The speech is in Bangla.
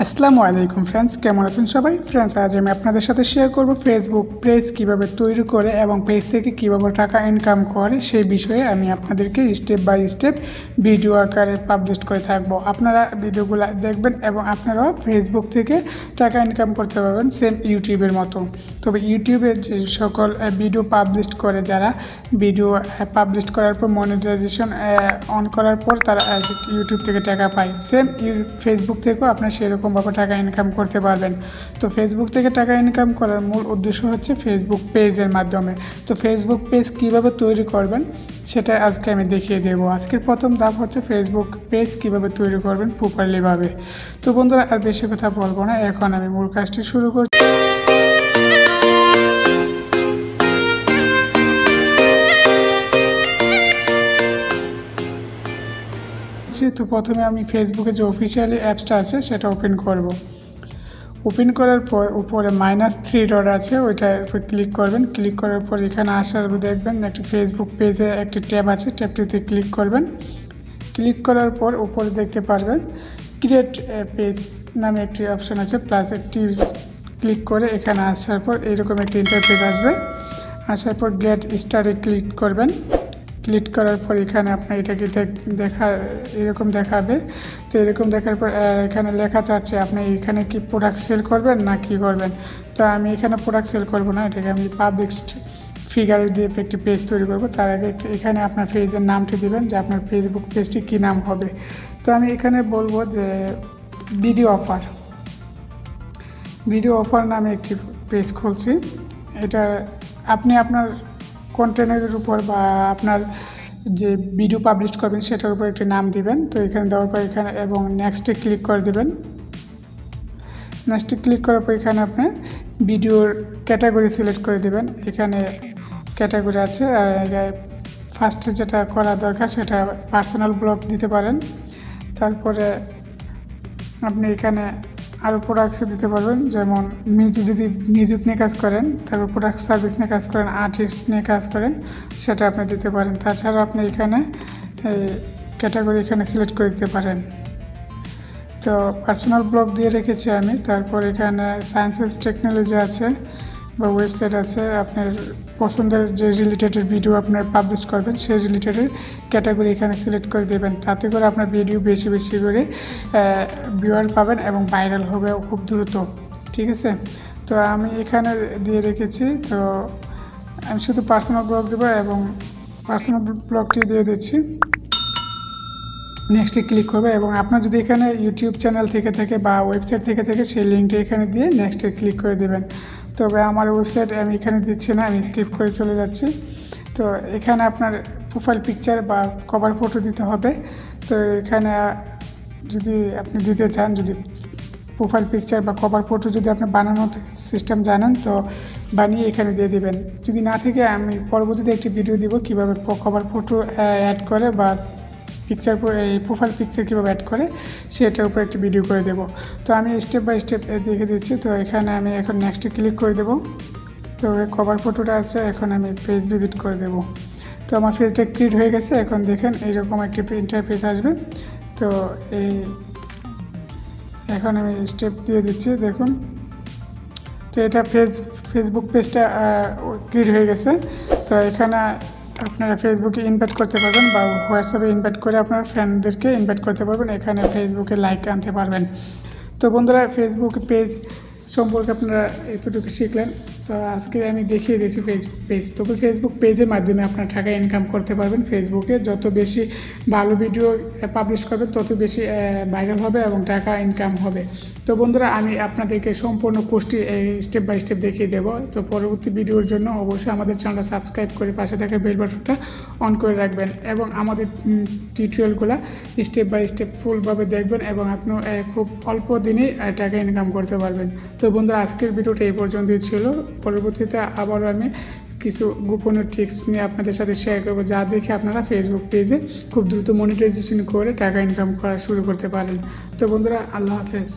আসসালামু আলাইকুম ফ্রেন্ডস, কেমন আছেন সবাই? ফ্রেন্ডস, আজ আমি আপনাদের সাথে শেয়ার করব ফেসবুক পেজ কিভাবে তৈরি করে এবং পেজ থেকে কিভাবে টাকা ইনকাম করে সেই বিষয়ে আমি আপনাদেরকে স্টেপ বাই স্টেপ ভিডিও আকারে পাবলিশ করে থাকবো। আপনারা ভিডিওগুলো দেখবেন এবং আপনারাও ফেসবুক থেকে টাকা ইনকাম করতে পারবেন সেম ইউটিউবের মতো। তবে ইউটিউবে যে সকল ভিডিও পাবলিশ করে, যারা ভিডিও পাবলিশ করার পর মনিটাইজেশন অন করার পর তারা ইউটিউব থেকে টাকা পায়, সেম ফেসবুক থেকেও আপনার সেরকমভাবে টাকা ইনকাম করতে পারবেন। তো ফেসবুক থেকে টাকা ইনকাম করার মূল উদ্দেশ্য হচ্ছে ফেসবুক পেজের মাধ্যমে। তো ফেসবুক পেজ কিভাবে তৈরি করবেন সেটা আজকে আমি দেখিয়ে দেব। আজকের প্রথম ধাপ হচ্ছে ফেসবুক পেজ কিভাবে তৈরি করবেন প্রপারলিভাবে। তো বন্ধুরা, আর বেশি কথা বলবো না, এখন আমি মূল কাজটি শুরু করছি। তো প্রথমে আমি ফেসবুকে যে অফিসিয়ালি অ্যাপসটা আছে সেটা ওপেন করব। ওপেন করার পর উপরে -3 ডট আছে, ওইটার উপর ক্লিক করবেন। ক্লিক করার পর এখানে আসার দেখবেন একটি ফেসবুক পেজে একটি ট্যাব আছে, ট্যাবটিতে ক্লিক করবেন। ক্লিক করার পর উপরে দেখতে পারবেন ক্রিয়েট পেজ নামে একটি অপশন আছে, প্লাস একটি ক্লিক করে এখানে আসার পর এইরকম একটি ইন্টারফেস আসবে। আসার পর গেট স্টারে ক্লিক করবেন। ক্লিক করার পর এখানে আপনার এটাকে এরকম দেখাবে। তো এরকম দেখার পর এখানে লেখা চাচ্ছে আপনি এখানে কি প্রোডাক্ট সেল করবেন না কি করবেন। তো আমি এখানে প্রোডাক্ট সেল করব না, এটাকে আমি পাবলিক ফিগার দিয়ে একটি পেজ তৈরি করব। তার আগে এখানে আপনার পেজের নামটি দিবেন যে আপনার ফেসবুক পেজটি কী নাম হবে। তো আমি এখানে বলবো যে ভিডিও অফার নামে একটি পেজ খুলছি। এটা আপনি আপনার কন্টেন্টের উপর বা আপনার যে ভিডিও পাবলিশ করবেন সেটার উপর একটি নাম দিবেন। তো এখানে দেওয়ার পর এখানে এবং নেক্সটে ক্লিক করে দেবেন। নেক্সটে ক্লিক করার পর এখানে আপনার ভিডিওর ক্যাটাগরি সিলেক্ট করে দেবেন। এখানে ক্যাটাগরি আছে, ফার্স্টে যেটা করা দরকার সেটা পার্সোনাল ব্লগ দিতে পারেন। তারপরে আপনি এখানে আরও প্রোডাক্টসে দিতে পারবেন, যেমন মিউজিক নিয়ে কাজ করেন, তারপর প্রোডাক্ট সার্ভিস নিয়ে কাজ করেন, আর্টিস্ট নিয়ে কাজ করেন, সেটা আপনি দিতে পারেন। তাছাড়া আপনি এখানে ক্যাটাগরি এখানে সিলেক্ট করে দিতে পারেন। তো পার্সোনাল ব্লগ দিয়ে রেখেছি আমি। তারপর এখানে সায়েন্স এন্ড টেকনোলজি আছে বা ওয়েবসাইট আছে, আপনার পছন্দের যে রিলেটেড ভিডিও আপনার পাবলিশ করবেন সেই রিলেটেড ক্যাটাগরি এখানে সিলেক্ট করে দেবেন। তাতে করে আপনার ভিডিও বেশি বেশি করে ভিউয়ার পাবেন এবং ভাইরাল হবে খুব দ্রুত, ঠিক আছে। তো আমি এখানে দিয়ে রেখেছি। তো আমি শুধু পার্সোনাল ব্লগ দেবো এবং পার্সোনাল ব্লগটি দিয়ে দিচ্ছি। নেক্সটে ক্লিক করবে এবং আপনার যদি এখানে ইউটিউব চ্যানেল থেকে থাকে বা ওয়েবসাইট থেকে থাকে সেই লিঙ্কটি এখানে দিয়ে নেক্সটে ক্লিক করে দেবেন। তবে আমার ওয়েবসাইট আমি এখানে দিচ্ছি না, আমি স্কিপ করে চলে যাচ্ছি। তো এখানে আপনার প্রোফাইল পিকচার বা কভার ফটো দিতে হবে। তো এখানে যদি আপনি দিতে চান, যদি প্রোফাইল পিকচার বা কভার ফটো যদি আপনি বানানোর সিস্টেম জানেন তো বানিয়ে এখানে দিয়ে দিবেন। যদি না থেকে আমি পরবর্তীতে একটি ভিডিও দিব কীভাবে কভার ফটো অ্যাড করে বা পিকচার এই প্রোফাইল পিকচার কীভাবে অ্যাড করে সেটার উপর একটি ভিডিও করে দেব। তো আমি স্টেপ বাই স্টেপ দেখে দিচ্ছি। তো এখানে আমি এখন নেক্সটে ক্লিক করে দেব। তো কভার ফটোটা আছে, এখন আমি পেজ ভিজিট করে দেব। তো আমার পেজটা ক্রিয়েট হয়ে গেছে। এখন দেখেন এইরকম একটি ইন্টারফেস আসবে। তো এখন আমি স্টেপ দিয়ে দিচ্ছি, দেখুন। তো এটা ফেসবুক পেজটা ক্রিয়েট হয়ে গেছে। তো এখানে আপনারা ফেসবুকে ইনভাইট করতে পারবেন বা হোয়াটসঅ্যাপে ইনভাইট করে আপনার ফ্রেন্ডদেরকে ইনভাইট করতে পারবেন। এখানে ফেসবুকে লাইক আনতে পারবেন। তো বন্ধুরা, ফেসবুক পেজ সম্পর্কে আপনারা এতটুকু শিখলেন। তো আজকে আমি দেখিয়ে দিয়েছি ফেসবুক পেজ। তবে ফেসবুক পেজের মাধ্যমে আপনার টাকা ইনকাম করতে পারবেন। ফেসবুকে যত বেশি ভালো ভিডিও পাবলিশ করবেন তত বেশি ভাইরাল হবে এবং টাকা ইনকাম হবে। তো বন্ধুরা, আমি আপনাদেরকে সম্পূর্ণ কোর্সটি স্টেপ বাই স্টেপ দেখিয়ে দেবো। তো পরবর্তী ভিডিওর জন্য অবশ্যই আমাদের চ্যানেলটা সাবস্ক্রাইব করে পাশে থাকা বেল বাটনটা অন করে রাখবেন এবং আমাদের টিউটোরিয়ালগুলো স্টেপ বাই স্টেপ ফুলভাবে দেখবেন এবং আপনি খুব অল্প দিনেই টাকা ইনকাম করতে পারবেন। তো বন্ধুরা, আজকের ভিডিওটা এই পর্যন্তই ছিল। পরবর্তীতে আবারও আমি কিছু গোপনীয় টিপস নিয়ে আপনাদের সাথে শেয়ার করবো, যা দেখে আপনারা ফেসবুক পেজে খুব দ্রুত মনিটাইজেশন করে টাকা ইনকাম করা শুরু করতে পারেন। তো বন্ধুরা, আল্লাহ হাফেজ।